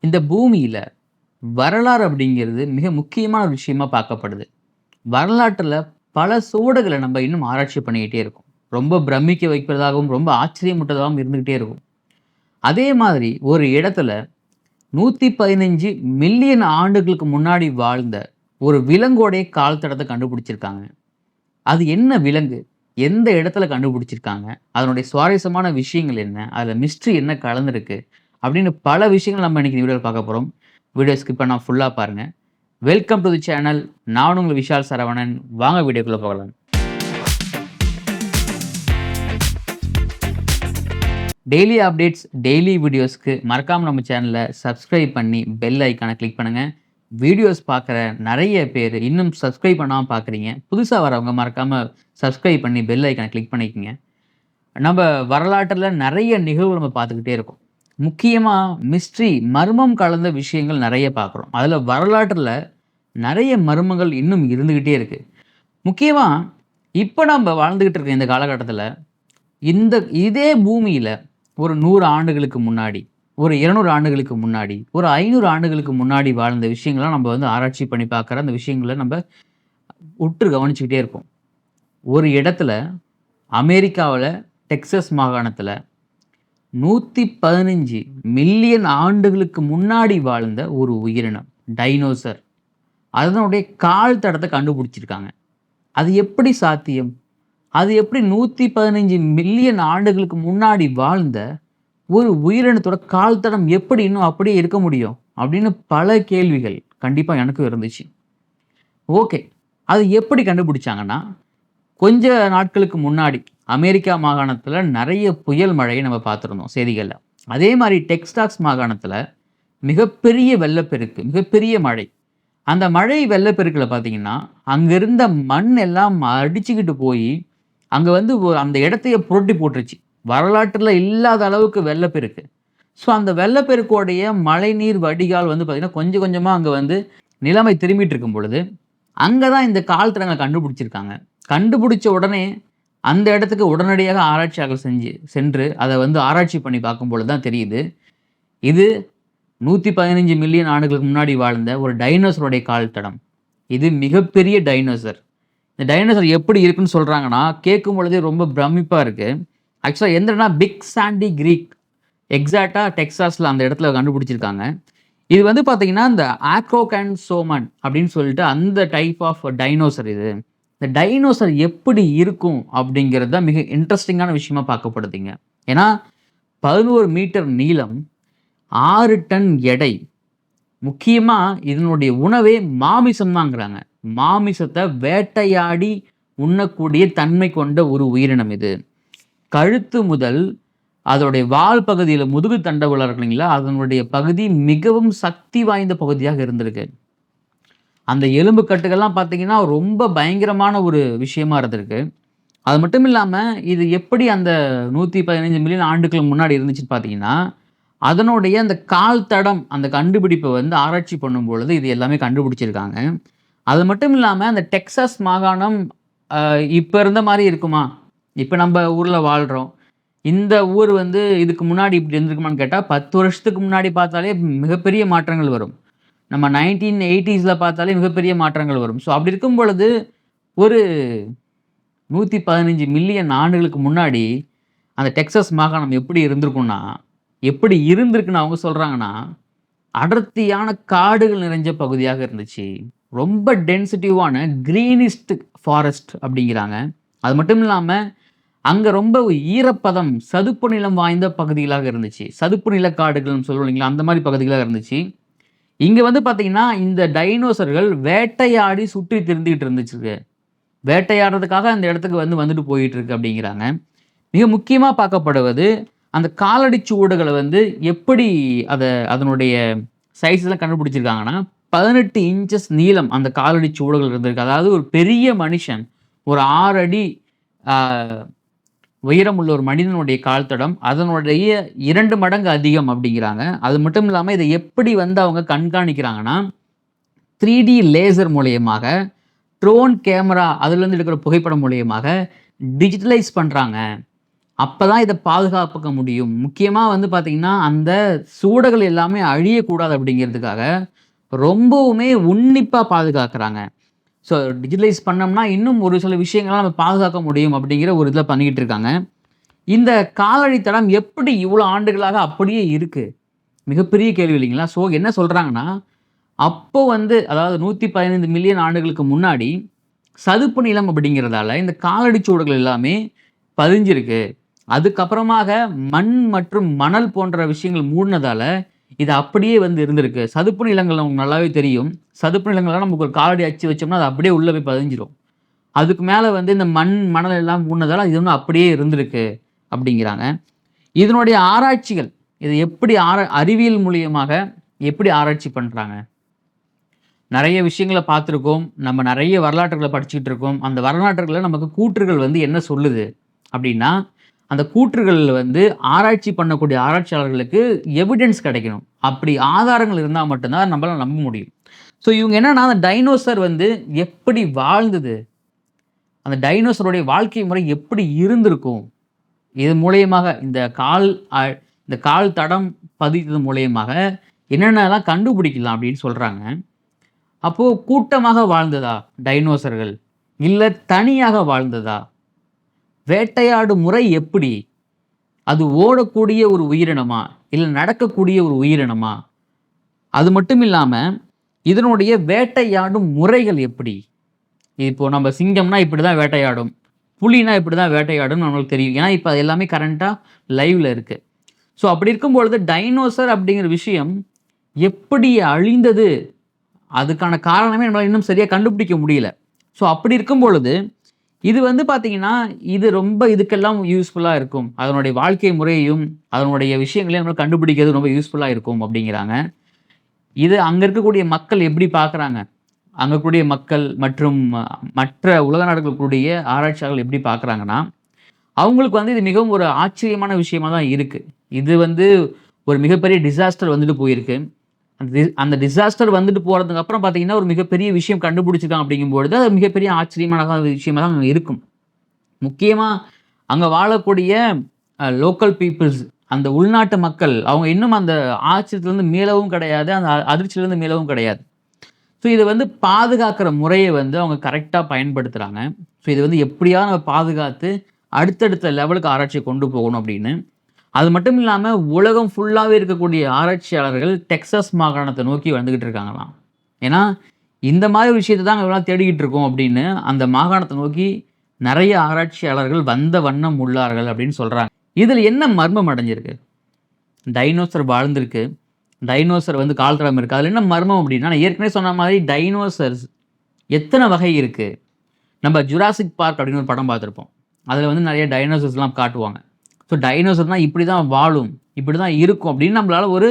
இந்த பூமியில வரலாறு அப்படிங்கிறது மிக முக்கியமான ஒரு விஷயமா பார்க்கப்படுது. வரலாற்றுல பல சுவடுகள நம்ம இன்னும் ஆராய்ச்சி பண்ணிக்கிட்டே இருக்கோம். ரொம்ப பிரமிக்க வைப்பதாகவும், ரொம்ப ஆச்சரியமூட்டுவதாகவும் இருந்துகிட்டே இருக்கும். அதே மாதிரி ஒரு இடத்துல 115 மில்லியன் ஆண்டுகளுக்கு முன்னாடி வாழ்ந்த ஒரு விலங்கோடைய கால் தடத்த கண்டுபிடிச்சிருக்காங்க. அது என்ன விலங்கு? எந்த இடத்துல கண்டுபிடிச்சிருக்காங்க? அதனுடைய சுவாரஸ்யமான விஷயங்கள் என்ன? அதுல மிஸ்ட்ரி என்ன கலந்திருக்கு? அப்படின்னு பல விஷயங்கள் நம்ம இன்னைக்கு இந்த வீடியோல பார்க்க போறோம். வீடியோ ஸ்கிப் பண்ணாம ஃபுல்லா பாருங்க. Welcome to the channel. நான் உங்கள் விஷால் சரவணன். வாங்க வீடியோக்குள்ள போகலாம். டெய்லி அப்டேட்ஸ், டெய்லி வீடியோஸ்க்கு மறக்காம நம்ம சேனலை சப்ஸ்கிரைப் பண்ணி பெல் ஐக்கானை கிளிக் பண்ணுங்க. வீடியோஸ் பார்க்குற நிறைய பேர் இன்னும் சப்ஸ்கிரைப் பண்ணாமல் பார்க்குறீங்க. புதுசாக வரவங்க மறக்காம சப்ஸ்கிரைப் பண்ணி பெல் ஐக்கானை கிளிக் பண்ணிக்கோங்க. நம்ம வரலாற்றில் நிறைய நிகழ்வு நம்ம பார்த்துக்கிட்டே இருக்கோம். முக்கியமாக மிஸ்ட்ரி, மர்மம் கலந்த விஷயங்கள் நிறைய பார்க்குறோம். அதில் வரலாற்றில் நிறைய மர்மங்கள் இன்னும் இருந்துக்கிட்டே இருக்குது. முக்கியமாக இப்போ நம்ம வாழ்ந்துக்கிட்டு இருக்க இந்த காலகட்டத்தில் இதே பூமியில் ஒரு 100 ஆண்டுகளுக்கு முன்னாடி, ஒரு 200 ஆண்டுகளுக்கு முன்னாடி, ஒரு 500 ஆண்டுகளுக்கு முன்னாடி வாழ்ந்த விஷயங்கள்லாம் நம்ம ஆராய்ச்சி பண்ணி பார்க்குற அந்த விஷயங்களை நம்ம உற்று கவனிச்சுக்கிட்டே இருப்போம். ஒரு இடத்துல அமெரிக்காவில் டெக்சஸ் மாகாணத்தில் 115 மில்லியன் ஆண்டுகளுக்கு முன்னாடி வாழ்ந்த ஒரு உயிரினம் டைனோசர், அதனுடைய கால் தடத்தை கண்டுபிடிச்சிருக்காங்க. அது எப்படி சாத்தியம்? அது எப்படி 115 மில்லியன் ஆண்டுகளுக்கு முன்னாடி வாழ்ந்த ஒரு உயிரினத்தோட கால் தடம் எப்படி இன்னும் அப்படியே இருக்க முடியும்? அப்படின்னு பல கேள்விகள் கண்டிப்பாக எனக்கும் இருந்துச்சு. ஓகே, அது எப்படி கண்டுபிடிச்சாங்கன்னா, கொஞ்ச நாட்களுக்கு முன்னாடி அமெரிக்கா மாகாணத்தில் நிறைய புயல் மழையை நம்ம பார்த்துருந்தோம் செய்திகளில். அதே மாதிரி டெக்சாஸ் மாகாணத்தில் மிகப்பெரிய வெள்ளப்பெருக்கு, மிகப்பெரிய மழை. அந்த மழை வெள்ளப்பெருக்கில் பார்த்தீங்கன்னா, அங்கே இருந்த மண் எல்லாம் அடிச்சுக்கிட்டு போய் அங்கே அந்த இடத்தையே புரட்டி போட்டுருச்சு. வரலாற்றில் இல்லாத அளவுக்கு வெள்ளப்பெருக்கு. ஸோ அந்த வெள்ளப்பெருக்கோடைய மழைநீர் வடிகால் பார்த்தீங்கன்னா, கொஞ்சம் கொஞ்சமாக அங்கே நிலைமை திரும்பிட்டு இருக்கும் பொழுது, அங்கே தான் இந்த கால் தடங்களை கண்டுபிடிச்சிருக்காங்க. கண்டுபிடிச்ச உடனே அந்த இடத்துக்கு உடனடியாக ஆராய்ச்சியாளர்கள் சென்று அதை ஆராய்ச்சி பண்ணி பார்க்கும்பொழுது தான் தெரியுது, இது 115 மில்லியன் ஆண்டுகளுக்கு முன்னாடி வாழ்ந்த ஒரு டைனோசருடைய கால் தடம். இது மிகப்பெரிய டைனோசர். இந்த டைனோசர் எப்படி இருக்குன்னு சொல்கிறாங்கன்னா, கேட்கும் பொழுதே ரொம்ப பிரமிப்பாக இருக்குது. ஆக்சுவலாக எந்தனா பிக் சாண்டி கிரீக், எக்ஸாக்டாக டெக்சாஸில் அந்த இடத்துல கண்டுபிடிச்சிருக்காங்க. இது பார்த்தீங்கன்னா, இந்த ஆக்ரோகான்சோமன் அப்படின்னு சொல்லிட்டு அந்த டைப் ஆஃப் டைனோசர் இது. இந்த டைனோசர் எப்படி இருக்கும் அப்படிங்கிறது தான் மிக இன்ட்ரெஸ்டிங்கான விஷயமா பார்க்கப்படுதுங்க. ஏன்னா 11 மீட்டர் நீளம், 6 டன் எடை. முக்கியமாக இதனுடைய உணவே மாமிசம் தாங்கிறாங்க. மாமிசத்தை வேட்டையாடி உண்ணக்கூடிய தன்மை கொண்ட ஒரு உயிரினம் இது. கழுத்து முதல் அதோடைய வால் பகுதியில் முதுகு தண்டவுல இருக்குங்களா, அதனுடைய பகுதி மிகவும் சக்தி வாய்ந்த பகுதியாக இருந்திருக்கு. அந்த எலும்பு கட்டுகள்லாம் பார்த்தீங்கன்னா ரொம்ப பயங்கரமான ஒரு விஷயமா இருந்திருக்கு. அது மட்டும் இல்லாமல் இது எப்படி அந்த 115 மில்லியன் ஆண்டுகளுக்கு முன்னாடி இருந்துச்சுன்னு பார்த்தீங்கன்னா, அதனுடைய அந்த கால் தடம், அந்த கண்டுபிடிப்பை ஆராய்ச்சி பண்ணும்பொழுது இது எல்லாமே கண்டுபிடிச்சிருக்காங்க. அது மட்டும் இல்லாமல் அந்த டெக்சாஸ் மாகாணம் இப்போ இருந்த மாதிரி இருக்குமா? இப்போ நம்ம ஊரில் வாழ்கிறோம். இந்த ஊர் இதுக்கு முன்னாடி இப்படி இருந்திருக்குமான்னு கேட்டால் 10 வருஷத்துக்கு முன்னாடி பார்த்தாலே மிகப்பெரிய மாற்றங்கள் வரும். நம்ம 1980s பார்த்தாலே மிகப்பெரிய மாற்றங்கள் வரும். ஸோ அப்படி இருக்கும் பொழுது ஒரு 115 மில்லியன் ஆண்டுகளுக்கு முன்னாடி அந்த டெக்சாஸ் மாகாணம் எப்படி இருந்திருக்குன்னா, எப்படி இருந்திருக்குன்னு அவங்க சொல்கிறாங்கன்னா, அடர்த்தியான காடுகள் நிறைஞ்ச பகுதியாக இருந்துச்சு. ரொம்ப டென்சிட்டிவான கிரீனிஸ்ட் ஃபாரஸ்ட் அப்படிங்கிறாங்க. அது மட்டும் இல்லாமல் அங்கே ரொம்ப ஈரப்பதம், சதுப்பு நிலம் வாய்ந்த பகுதிகளாக இருந்துச்சு. சதுப்பு நில காடுகள்னு சொல்லுவோம் இல்லைங்களா, அந்த மாதிரி பகுதிகளாக இருந்துச்சு. இங்கே பார்த்தீங்கன்னா, இந்த டைனோசர்கள் வேட்டையாடி சுற்றி திரிந்துகிட்டு இருந்துச்சு. வேட்டையாடுறதுக்காக அந்த இடத்துக்கு வந்துட்டு போயிட்டு இருக்கு அப்படிங்கிறாங்க. மிக முக்கியமாக பார்க்கப்படுவது அந்த காலடி சுவடுகளை எப்படி அதனுடைய சைஸ்லாம் கண்டுபிடிச்சிருக்காங்கன்னா, 18 இன்ச்சஸ் நீளம் அந்த காலடி சுவடுகள் இருந்திருக்கு. அதாவது ஒரு பெரிய மனுஷன், ஒரு 6 அடி உயரம் உள்ள ஒரு மனிதனுடைய கால் தடம் அதனுடைய 2 மடங்கு அதிகம் அப்படிங்கிறாங்க. அது மட்டும் இல்லாமல் இதை எப்படி அவங்க கண்காணிக்கிறாங்கன்னா, 3D லேசர் மூலியமாக, ட்ரோன் கேமரா அதுலேருந்து எடுக்கிற புகைப்படம் மூலியமாக டிஜிட்டலைஸ் பண்ணுறாங்க. அப்பதான் இதை பாதுகாக்க முடியும். முக்கியமா வந்து பார்த்தீங்கன்னா, அந்த சுவடுகள் எல்லாமே அழியக்கூடாது அப்படிங்கிறதுக்காக ரொம்பவுமே உன்னிப்பா பாதுகாக்கிறாங்க. ஸோ டிஜிட்டலைஸ் பண்ணோம்னா, இன்னும் ஒரு சில விஷயங்கள்லாம் நம்ம பாதுகாக்க முடியும் அப்படிங்கிற ஒரு இதில பண்ணிக்கிட்டு இருக்காங்க. இந்த காலடி தடம் எப்படி இவ்வளோ ஆண்டுகளாக அப்படியே இருக்கு? மிகப்பெரிய கேள்வி இல்லைங்களா? ஸோ என்ன சொல்றாங்கன்னா, அப்போ வந்து அதாவது 115 மில்லியன் ஆண்டுகளுக்கு முன்னாடி சதுப்பு நிலம் அப்படிங்கிறதால இந்த காலடி சுவடுகள் எல்லாமே பதிஞ்சிருக்கு. அதுக்கப்புறமாக மண் மற்றும் மணல் போன்ற விஷயங்கள் மூடுனதால, இது அப்படியே வந்து இருந்திருக்கு. சதுப்பு நிலங்கள் நமக்கு நல்லாவே தெரியும். சதுப்பு நிலங்கள்லாம் நமக்கு ஒரு காலடி அச்சு வச்சோம்னா, அது அப்படியே உள்ள போய் பதிஞ்சிரும். அதுக்கு மேல வந்து இந்த மண், மணல் எல்லாம் மூடுனதால இது இன்னும் அப்படியே இருந்திருக்கு அப்படிங்கிறாங்க. இதனுடைய ஆராய்ச்சிகள், இது எப்படி அறிவியல் மூலியமாக எப்படி ஆராய்ச்சி பண்றாங்க? நெறைய விஷயங்கள பார்த்துருக்கோம். நம்ம நெறைய வரலாற்றுகள படிச்சுக்கிட்டு இருக்கோம். அந்த வரலாற்றுகள்ல நமக்கு கூற்றுகள் வந்து என்ன சொல்லுது அப்படின்னா, அந்த கூற்றுகள்ல வந்து ஆராய்ச்சி பண்ணக்கூடிய ஆராய்ச்சியாளர்களுக்கு எவிடன்ஸ் கிடைக்கணும். அப்படி ஆதாரங்கள் இருந்தா மட்டும் தான் நம்மளால நம்ப முடியும். ஸோ இவங்க என்னன்னா, அந்த டைனோசர் வந்து எப்படி வாழ்ந்தது? அந்த டைனோசருடைய வாழ்க்கை முறை எப்படி இருந்திருக்கும்? இது மூலியமாக இந்த கால் தடம் பதித்தது மூலியமாக என்னென்னலாம் கண்டுபிடிக்கலாம் அப்படின்னு சொல்றாங்க. அப்போ கூட்டமாக வாழ்ந்ததா டைனோசர்கள்? இல்ல தனியாக வாழ்ந்ததா? வேட்டையாடும் முறை எப்படி? அது ஓடக்கூடிய ஒரு உயிரினமா? இல்ல நடக்கக்கூடிய ஒரு உயிரினமா? அது மட்டும் இல்லாம, இதனுடைய வேட்டையாடும் முறைகள் எப்படி? இப்போ நம்ம சிங்கம்னா இப்படிதான் வேட்டையாடும். புலினா இப்படிதான் வேட்டையாடும்னு நம்மளுக்கு தெரியும். ஏன்னா, இப்ப அது எல்லாமே கரண்ட்டா லைவ்ல இருக்கு. ஸோ அப்படி இருக்கும் பொழுது டைனோசர் அப்படிங்கிற விஷயம் எப்படி அழிந்தது? அதுக்கான காரணமே நம்மளால இன்னும் சரியா கண்டுபிடிக்க முடியல. ஸோ அப்படி இருக்கும் பொழுது, இது வந்து பார்த்தீங்கன்னா, இது ரொம்ப இதுக்கெல்லாம் யூஸ்ஃபுல்லா இருக்கும். அதனுடைய வாழ்க்கை முறையையும், அதனுடைய விஷயங்களையும் நம்மளால கண்டுபிடிக்கிறது ரொம்ப யூஸ்ஃபுல்லா இருக்கும் அப்படிங்கிறாங்க. இது அங்க இருக்கக்கூடிய மக்கள் எப்படி பார்க்குறாங்க? அங்க கூடிய மக்கள் மற்றும் மற்ற உலக நாடுகள் கூடிய ஆராய்ச்சியாளர்கள் எப்படி பார்க்குறாங்கன்னா, அவங்களுக்கு வந்து இது மிகவும் ஒரு ஆச்சரியமான விஷயமா தான் இருக்கு. இது வந்து ஒரு மிகப்பெரிய டிசாஸ்டர் வந்துட்டு போயிருக்கு. அந்த டிசாஸ்டர் வந்துட்டு போறதுக்கு அப்புறம் பார்த்தீங்கன்னா, ஒரு மிகப்பெரிய விஷயம் கண்டுபிடிச்சிருக்காங்க அப்படிங்கும்பொழுது, அது மிகப்பெரிய ஆச்சரியமான விஷயமா தான் இருக்கும். முக்கியமா அங்க வாழக்கூடிய லோக்கல் பீப்பிள்ஸ் அந்த உள்நாட்டு மக்கள், அவங்க இன்னும் அந்த ஆச்சரியத்திலருந்து மீளவும் கிடையாது. அந்த அதிர்ச்சியிலருந்து மீளவும் கிடையாது. ஸோ இத வந்து பாதுகாக்கிற முறைய வந்து அவங்க கரெக்ட்டா பயன்படுத்துறாங்க. ஸோ இத வந்து எப்படியாவது நம்ம பாதுகாத்து அடுத்தடுத்த லெவலுக்கு ஆராய்ச்சிய கொண்டு போகணும் அப்படின்னு. அது மட்டும் இல்லாம உலகம் ஃபுல்லாவே இருக்கக்கூடிய ஆராய்ச்சியாளர்கள் டெக்சாஸ் மாகாணத்த நோக்கி வந்துகிட்டு இருக்காங்களாம். ஏன்னா, இந்த மாரி விஷயத்த தான் நாங்கலாம் தேடிக்கிட்டு இருக்கோம் அப்படின்னு அந்த மாகாணத்த நோக்கி நெறைய ஆராய்ச்சியாளர்கள் வந்த வண்ணம் உள்ளார்கள் அப்படின்னு சொல்றாங்க. இதில என்ன மர்மம் அடைஞ்சிருக்கு? டைனோசர் வாழ்ந்திருக்கு. டைனோசர் வந்து கால் தடம் இருக்கு. அதில என்ன மர்மம் அப்படின்னா, நான் ஏற்கனவே சொன்ன மாதிரி டைனோசர்ஸ் எத்தன வகை இருக்கு? நம்ம ஜுராசிக் பார்க் அப்படின்னு ஒரு படம் பார்த்திருப்போம். அதில வந்து நெறைய டைனோசர்ஸ்லாம் காட்டுவாங்க. ஸோ டைனோசர்னா இப்படி தான் வாழும், இப்படி தான் இருக்கும் அப்படின்னு நம்மளால ஒரு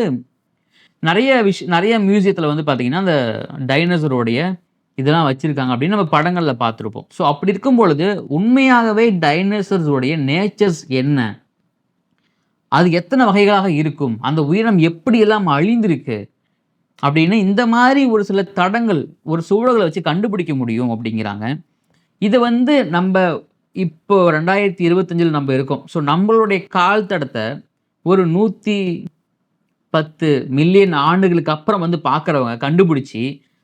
நெறைய மியூசியத்தில வந்து பார்த்தீங்கன்னா, அந்த டைனோசரோடைய இதெல்லாம் வச்சிருக்காங்க அப்படின்னு நம்ம படங்கள்ல பார்த்திருப்போம். ஸோ அப்படி இருக்கும் பொழுது, உண்மையாகவே டைனோசர்ஸ் உடைய நேச்சர்ஸ் என்ன? அது எத்தன வகைகளாக இருக்கும்? அந்த உயிரினம் எப்படியெல்லாம் அழிந்திருக்கு? அப்படின்னு இந்த மாரி ஒரு சில தடங்கள், ஒரு சுவடுகள வச்சு கண்டுபிடிக்க முடியும் அப்படிங்கிறாங்க. இத வந்து நம்ப இப்போ 2025ல் நம்ப இருக்கோம். ஸோ நம்மளுடைய கால் தடத்த ஒரு 110 மில்லியன் ஆண்டுகளுக்கு அப்புறம் வந்து பார்க்குறவங்க கண்டுபிடிச்சு,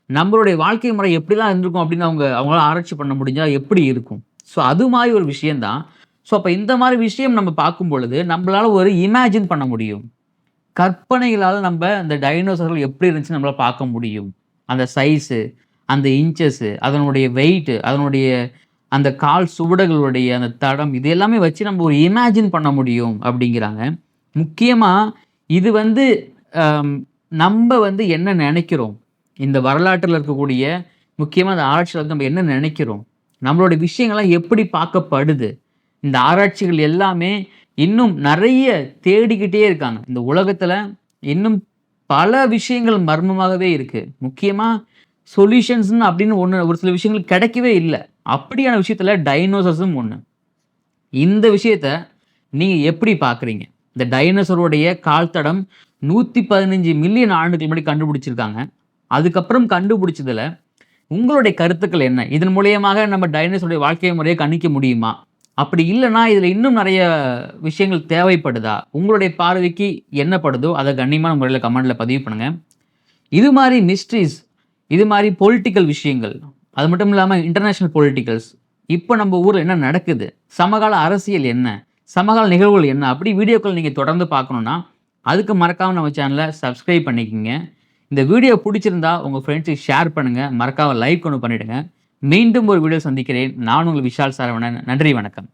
நம்மளுடைய வாழ்க்கை முறை எப்படிலாம் இருந்திருக்கும் அப்படின்னு அவங்களால ஆராய்ச்சி பண்ண முடிஞ்சா எப்படி இருக்கும்? ஸோ அது மாரி ஒரு விஷயம் தான். ஸோ அப்ப இந்த மாரி விஷயம் நம்ம பார்க்கும் பொழுது, நம்பளால ஒரு இமேஜின் பண்ண முடியும். கற்பனைகளால நம்ப அந்த டைனோசர்கள் எப்படி இருந்துச்சுன்னு நம்மளால பார்க்க முடியும். அந்த சைஸு, அந்த இன்ச்சஸு, அதனுடைய வெயிட்டு, அதனுடைய அந்த கால் சுவடுகளுடைய அந்த தடம், இது எல்லாமே வச்சு நம்ம ஒரு இமேஜின் பண்ண முடியும் அப்படிங்கிறாங்க. முக்கியமா இது வந்து அம் நம்ப வந்து என்ன நெனைக்கிறோம்? இந்த வரலாற்றில இருக்கக்கூடிய முக்கியமா அந்த ஆராய்ச்சியாளர் வந்து நம்ம என்ன நெனைக்கிறோம்? நம்மளுடைய விஷயங்கள்லாம் எப்படி பார்க்கப்படுது? இந்த ஆராய்ச்சிகள் எல்லாமே இன்னும் நெறைய தேடிக்கிட்டே இருக்காங்க. இந்த உலகத்துல இன்னும் பல விஷயங்கள் மர்மமாகவே இருக்கு. முக்கியமா சொல்யூஷன்ஸ்ன்னு அப்படின்னு ஒரு சில விஷயங்கள் கிடைக்கவே இல்ல. அப்படியான விஷயத்துல டைனோசர்ஸும் ஒண்ணு. இந்த விஷயத்த நீங்க எப்படி பார்க்குறீங்க? இந்த டைனோசருடைய கால் தடம் 115 மில்லியன் ஆண்டுகள் முன்னாடி கண்டுபிடிச்சிருக்காங்க. அதுக்கப்புறம் கண்டுபிடிச்சதுல உங்களுடைய கருத்துக்கள் என்ன? இதன் மூலியமாக நம்ம டைனோசருடைய வாழ்க்கை முறைய கணிக்க முடியுமா? அப்படி இல்லைன்னா இதில் இன்னும் நிறைய விஷயங்கள் தேவைப்படுதா? உங்களுடைய பார்வைக்கு என்ன படுதோ அதை கண்ணியமான முறையில் கமெண்ட்டில் பதிவு பண்ணுங்கள். இது மாதிரி மிஸ்ட்ரீஸ், இது மாதிரி பொலிட்டிக்கல் விஷயங்கள், அது மட்டும் இல்லாமல் இன்டர்நேஷ்னல் பொலிட்டிக்கல்ஸ், இப்போ நம்ம ஊரில் என்ன நடக்குது, சமகால அரசியல் என்ன, சமகால நிகழ்வுகள் என்ன, அப்படி வீடியோக்கள் நீங்கள் தொடர்ந்து பார்க்கணுன்னா அதுக்கு மறக்காமல் நம்ம சேனலை சப்ஸ்கிரைப் பண்ணிக்கோங்க. இந்த வீடியோ பிடிச்சிருந்தா உங்கள் ஃப்ரெண்ட்ஸுக்கு ஷேர் பண்ணுங்கள். மறக்காமல் லைக் ஒன்று பண்ணிவிடுங்க. மீண்டும் ஒரு வீடியோ சந்திக்கிறேன். நான் உங்கள் விஷால் சரவணன். நன்றி, வணக்கம்.